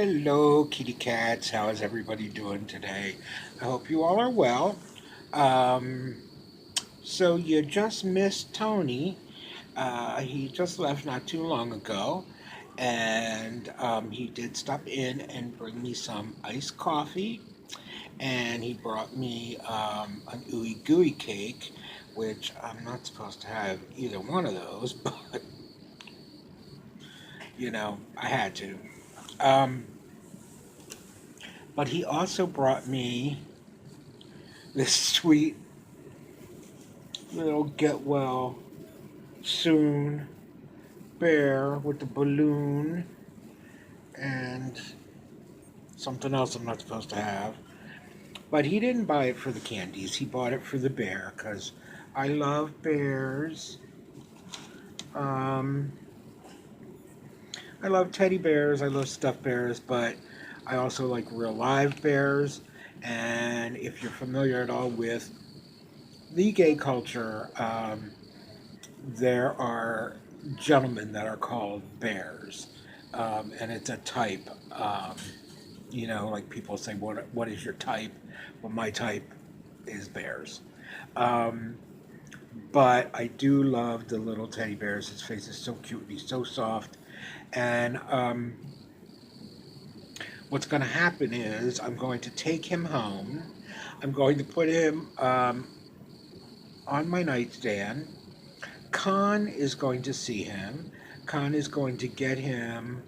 Hello, kitty cats. How is everybody doing today? I hope you all are well. Um, so you just missed Tony. He just left not too long ago, and he did stop in and bring me some iced coffee, and he brought me an ooey gooey cake, which I'm not supposed to have either one of those, but I had to. Um, but he also brought me this sweet little get well soon bear with the balloon and something else I'm not supposed to have. But he didn't buy it for the candies. He bought it for the bear because I love bears. Um, I love teddy bears. I love stuffed bears, but I also like real live bears. And if you're familiar at all with the gay culture, there are gentlemen that are called bears, and it's a type. Like people say, what is your type? Well, my type is bears. Um, but I do love the little teddy bears. His face is so cute. He's so soft. And what's going to happen is I'm going to take him home. I'm going to put him on my nightstand. Khan is going to see him. Khan is going to get him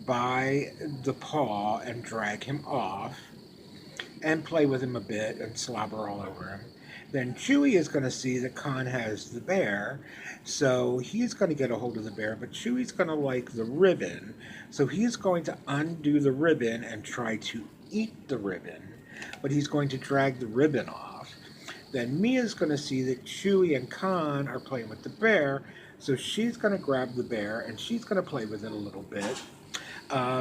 by the paw and drag him off and play with him a bit and slobber all over him. Then Chewie is going to see that Khan has the bear, so he's going to get a hold of the bear, but Chewie's going to like the ribbon, so he's going to undo the ribbon and try to eat the ribbon, but he's going to drag the ribbon off. Then Mia's going to see that Chewie and Khan are playing with the bear, so she's going to grab the bear and she's going to play with it a little bit.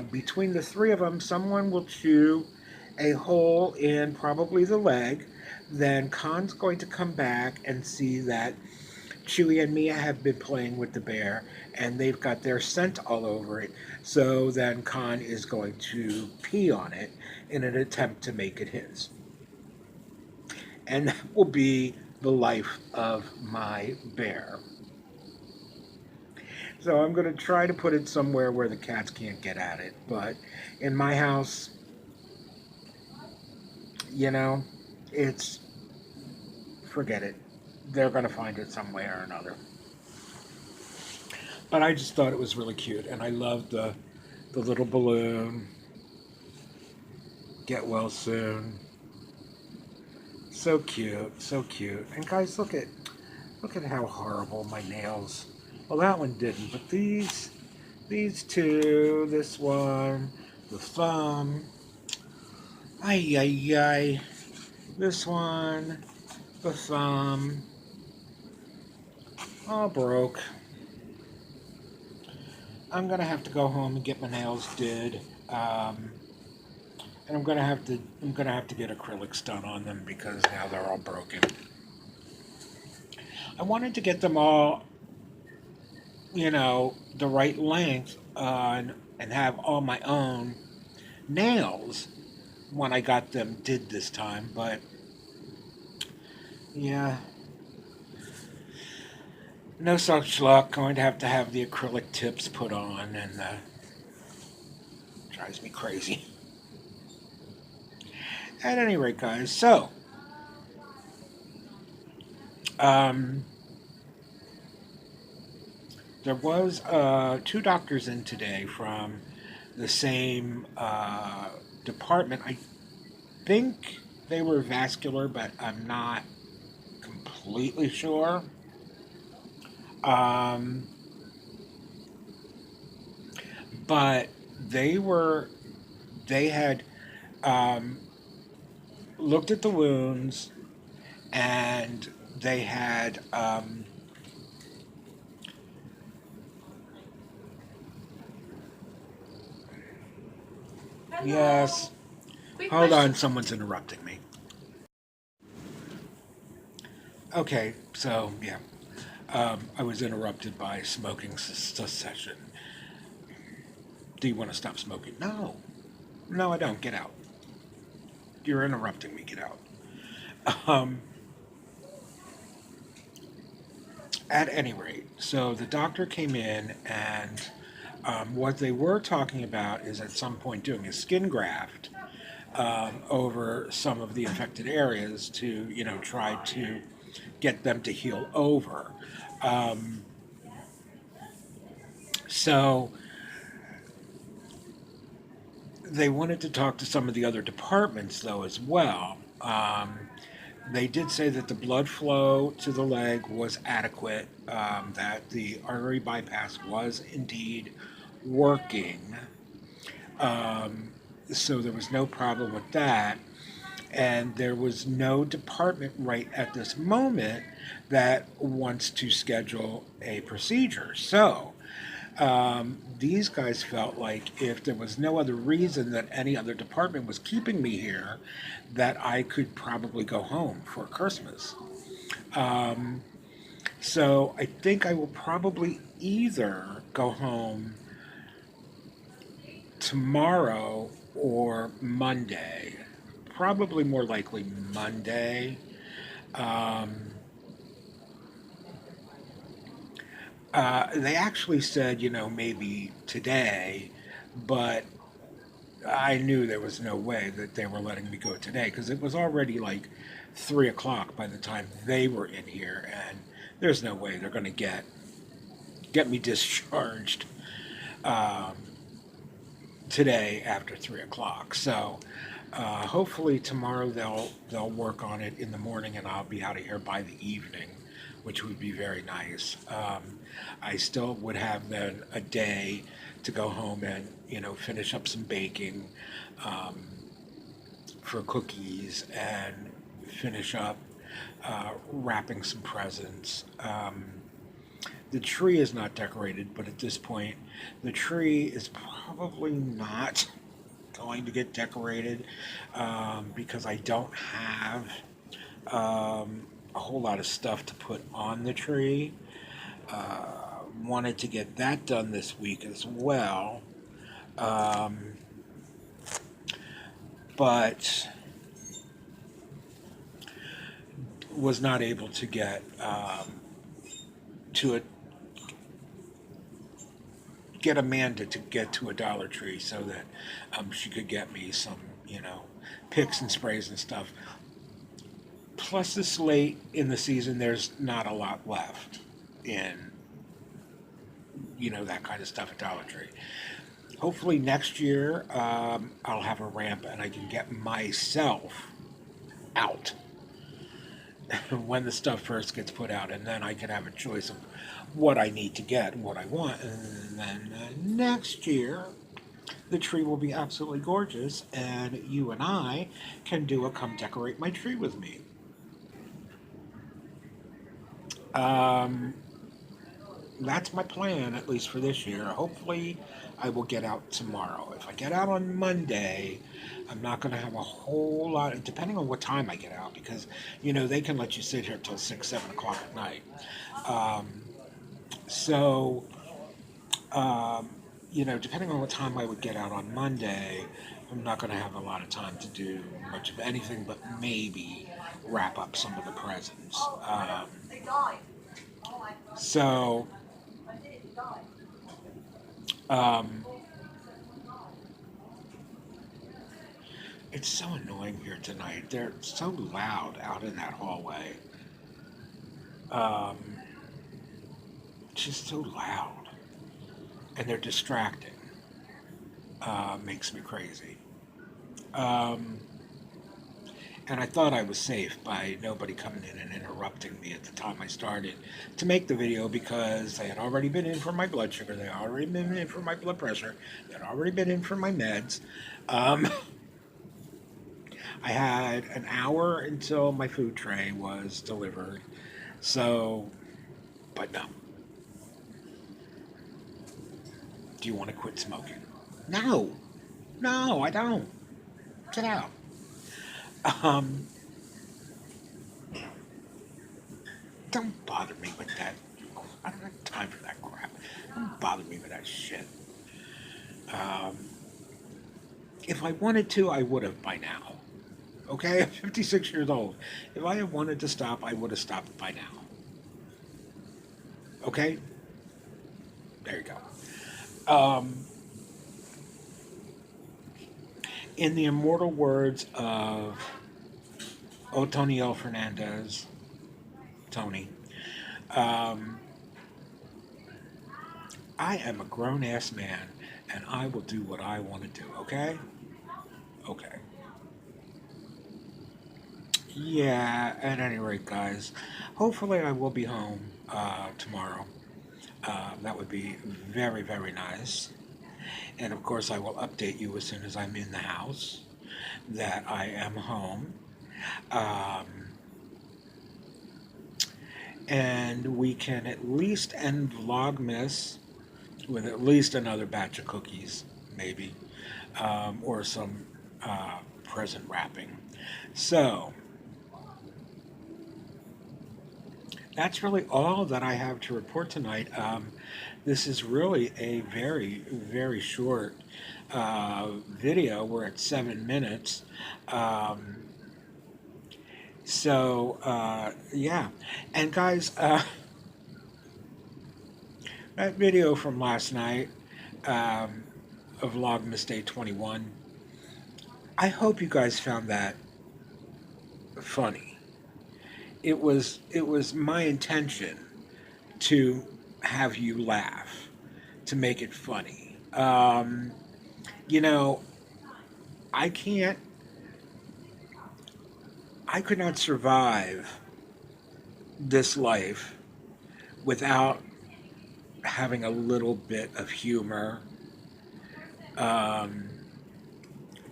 Between the three of them, someone will chew a hole in probably the leg. Then Khan's going to come back and see that Chewie and Mia have been playing with the bear and they've got their scent all over it. So then Khan is going to pee on it in an attempt to make it his. And that will be the life of my bear. So I'm going to try to put it somewhere where the cats can't get at it. But in my house, it's, forget it. They're going to find it some way or another. But I just thought it was really cute. And I love the little balloon. Get well soon. So cute, so cute. And guys, look at how horrible my nails. Well, that one didn't, but these two, this one, the thumb, ay, ay, ay, this one, the thumb, all broke. I'm gonna have to go home and get my nails did, and I'm gonna have to get acrylics done on them because now they're all broken. I wanted to get them all the right length and have all my own nails when I got them did this time, but yeah, no such luck. Going to have the acrylic tips put on, and drives me crazy. At any rate, guys, so um, there was two doctors in today from the same department. I think they were vascular, but I'm not completely sure. Um, but they had um, looked at the wounds and they had Hello. yes. Quick Hold question. on, someone's interrupting me. Okay, so yeah, I was interrupted by smoking cessation. Do you want to stop smoking? No. No, I don't. Get out. You're interrupting me. Get out. Um, at any rate, so the doctor came in, and what they were talking about is at some point doing a skin graft over some of the affected areas to, try to get them to heal over. Um, so they wanted to talk to some of the other departments, though, as well. They did say that the blood flow to the leg was adequate, that the artery bypass was indeed working. Um, so there was no problem with that. And there was no department right at this moment that wants to schedule a procedure. So these guys felt like if there was no other reason that any other department was keeping me here, that I could probably go home for Christmas. Um, so I think I will probably either go home tomorrow or Monday. Probably more likely Monday. Um, they actually said, maybe today, but I knew there was no way that they were letting me go today because it was already like 3 o'clock by the time they were in here, and there's no way they're going to get me discharged um, today after 3 o'clock. So hopefully tomorrow they'll work on it in the morning, and I'll be out of here by the evening, which would be very nice. I still would have then a day to go home and finish up some baking um, for cookies and finish up wrapping some presents. The tree is not decorated, but at this point, the tree is probably not going to get decorated because I don't have a whole lot of stuff to put on the tree. Wanted to get that done this week as well, um, but was not able to to a, get Amanda to get to a Dollar Tree so that she could get me some, picks and sprays and stuff. Plus, this late in the season, there's not a lot left in, that kind of stuff at Dollar Tree. Hopefully next year, I'll have a ramp and I can get myself out when the stuff first gets put out, and then I can have a choice of what I need to get and what I want. And then next year, the tree will be absolutely gorgeous, and you and I can do a come decorate my tree with me. Um, that's my plan, at least for this year. Hopefully, I will get out tomorrow. If I get out on Monday, I'm not going to have a whole lot, depending on what time I get out, because, they can let you sit here till 6, 7 o'clock at night. Um, so, um, depending on what time I would get out on Monday, I'm not going to have a lot of time to do much of anything but maybe wrap up some of the presents. So, um, it's so annoying here tonight. They're so loud out in that hallway. Um, just so loud. And they're distracting. Makes me crazy. Um, and I thought I was safe by nobody coming in and interrupting me at the time I started to make the video because they had already been in for my blood sugar, they had already been in for my blood pressure, they had already been in for my meds. Um, I had an hour until my food tray was delivered. So, but no. Do you want to quit smoking? No. No, I don't. Get out. Um, don't bother me with that. I don't have time for that crap. Don't bother me with that shit. Um, If I wanted to, I would have by now. Okay, I'm 56 years old. If I had wanted to stop, I would have stopped by now. Okay, there you go. In the immortal words of Otoniel Fernandez, Tony, um, I am a grown ass man and I will do what I want to do, okay? Okay. Yeah, at any rate, guys, hopefully I will be home tomorrow. That would be very, very nice. And of course, I will update you as soon as I'm in the house that I am home. Um, and we can at least end Vlogmas with at least another batch of cookies, maybe, or some present wrapping. So that's really all that I have to report tonight. This is really a very, very short video. We're at 7 minutes. Um, yeah. And guys, that video from last night um, of Vlogmas Day 21, I hope you guys found that funny. It was my intention to have you laugh, to make it funny. You know, I can't, I could not survive this life without having a little bit of humor um,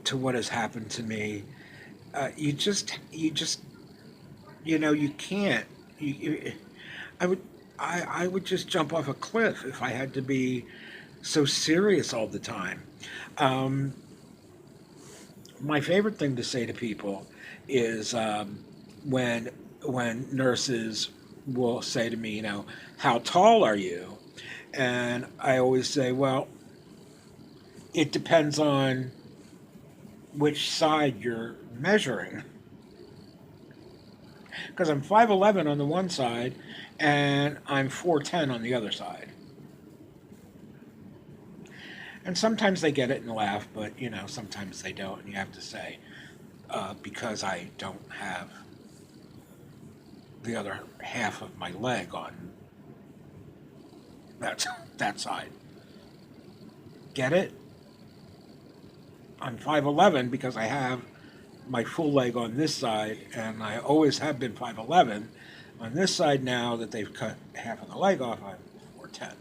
to what has happened to me. You just, you can't. You, I would, I would just jump off a cliff if I had to be so serious all the time. Um, my favorite thing to say to people is when when nurses will say to me, how tall are you? And I always say, well, it depends on which side you're measuring. Because I'm 5'11" on the one side and I'm 4'10" on the other side. And sometimes they get it and laugh, but sometimes they don't. And you have to say, because I don't have the other half of my leg on that, that side. Get it? I'm 5'11" because I have my full leg on this side, and I always have been 5'11". On this side now that they've cut half of the leg off, I'm 4'10".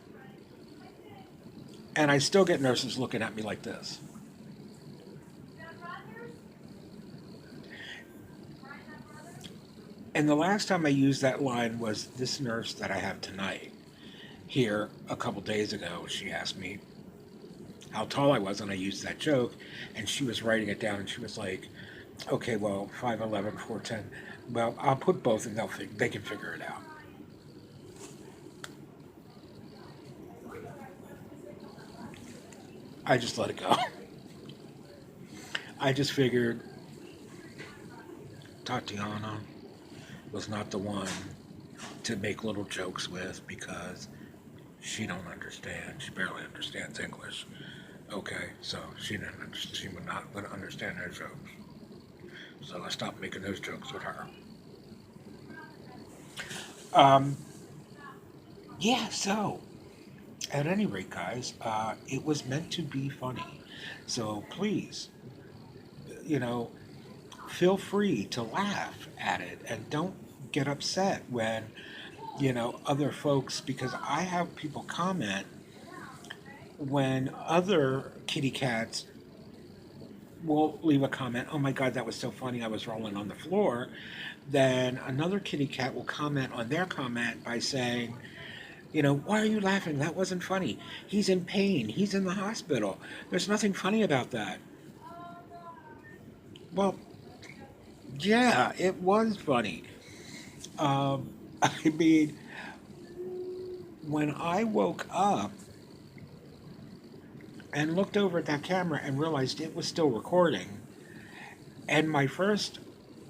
And I still get nurses looking at me like this. And the last time I used that line was this nurse that I have tonight here a couple days ago. She asked me how tall I was, and I used that joke, and she was writing it down, and she was like, okay, well, 5'11", 4'10". Well, I'll put both, and they can figure it out. I just let it go. I just figured Tatiana was not the one to make little jokes with because she don't understand. She barely understands English. Okay, so she would not going to understand her jokes. So I stopped making those jokes with her. Um, yeah, so at any rate, guys, it was meant to be funny. So please, you know, feel free to laugh at it and don't get upset when, other folks, because I have people comment when other kitty cats will leave a comment, oh my God, that was so funny, I was rolling on the floor. Then another kitty cat will comment on their comment by saying, why are you laughing? That wasn't funny. He's in pain. He's in the hospital. There's nothing funny about that. Well, yeah, it was funny. Um, I mean, when I woke up and looked over at that camera and realized it was still recording. And my first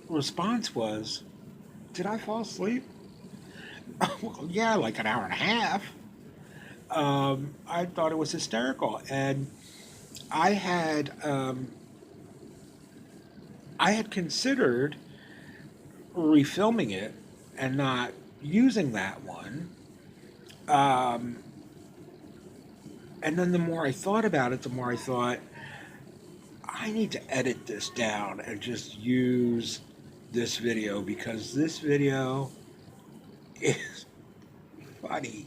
response was, did I fall asleep? Well, yeah, like an hour and a half. I thought it was hysterical. And I had um, I had considered refilming it and not using that one. Um, and then the more I thought about it, the more I thought, I need to edit this down and just use this video because this video is funny.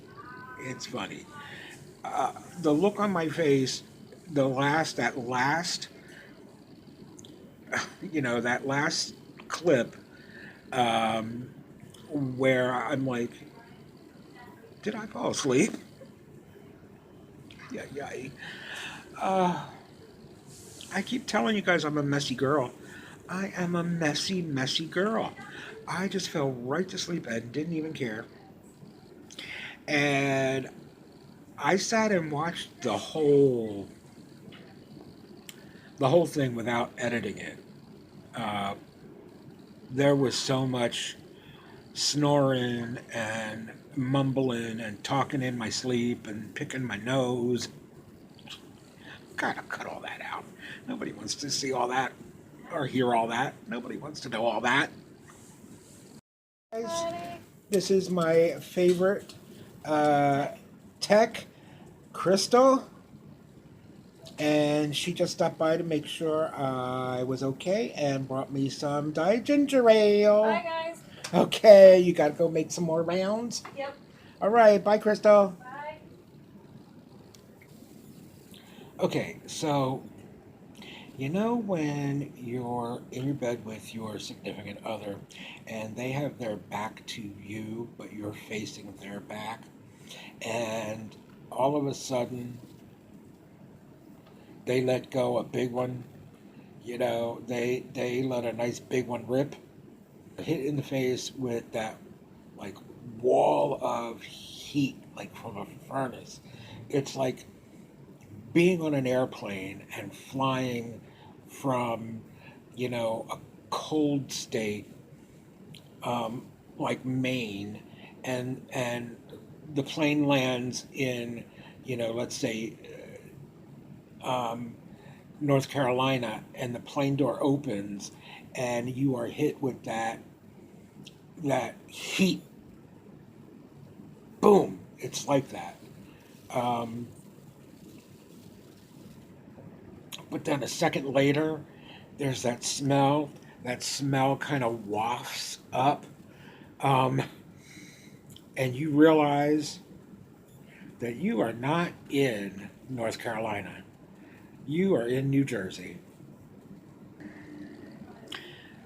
It's funny. The look on my face, that last, that last clip, um, where I'm like, did I fall asleep? Yeah, yeah. Uh, I keep telling you guys I'm a messy girl. I am a messy, messy girl. I just fell right to sleep and didn't even care. And I sat and watched the whole thing without editing it. Uh, there was so much snoring and mumbling and talking in my sleep and picking my nose. Gotta cut all that out. Nobody wants to see all that or hear all that. Nobody wants to know all that. Guys, this is my favorite uh, tech, Crystal, and she just stopped by to make sure I was okay and brought me some Diet Ginger Ale. Bye, guys. Okay, you gotta go make some more rounds? Yep. All right, bye, Crystal. Bye. Okay, so when you're in your bed with your significant other and they have their back to you, but you're facing their back, and all of a sudden they let go a big one, they let a nice big one rip, hit in the face with that like wall of heat, like from a furnace. It's like being on an airplane and flying from, a cold state, like Maine, and the plane lands in, let's say, um, North Carolina, and the plane door opens, and you are hit with that heat. Boom! It's like that. Um, but then a second later, there's that smell. That smell kind of wafts up, um, and you realize that you are not in North Carolina. You are in New Jersey.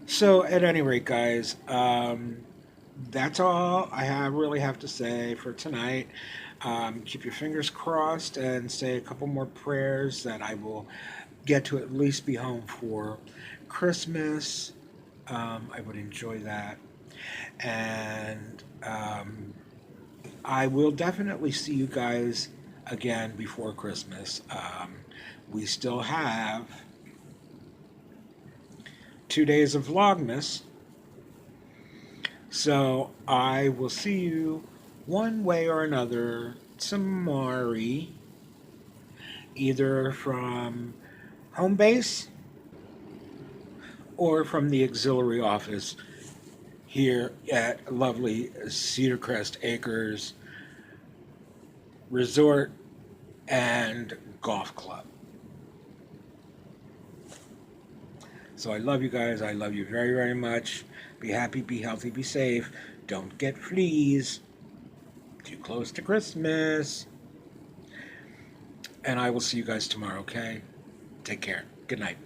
So, at any rate, guys, that's all really have to say for tonight. Keep your fingers crossed and say a couple more prayers that I will get to at least be home for Christmas. I would enjoy that. And I will definitely see you guys again before Christmas. We still have 2 days of Vlogmas. So I will see you one way or another tomorrow, either from home base or from the auxiliary office here at lovely Cedar Crest Acres Resort and Golf Club. So I love you guys. I love you very, very much. Be happy, be healthy, be safe. Don't get fleas. Too close to Christmas. And I will see you guys tomorrow, okay? Take care. Good night.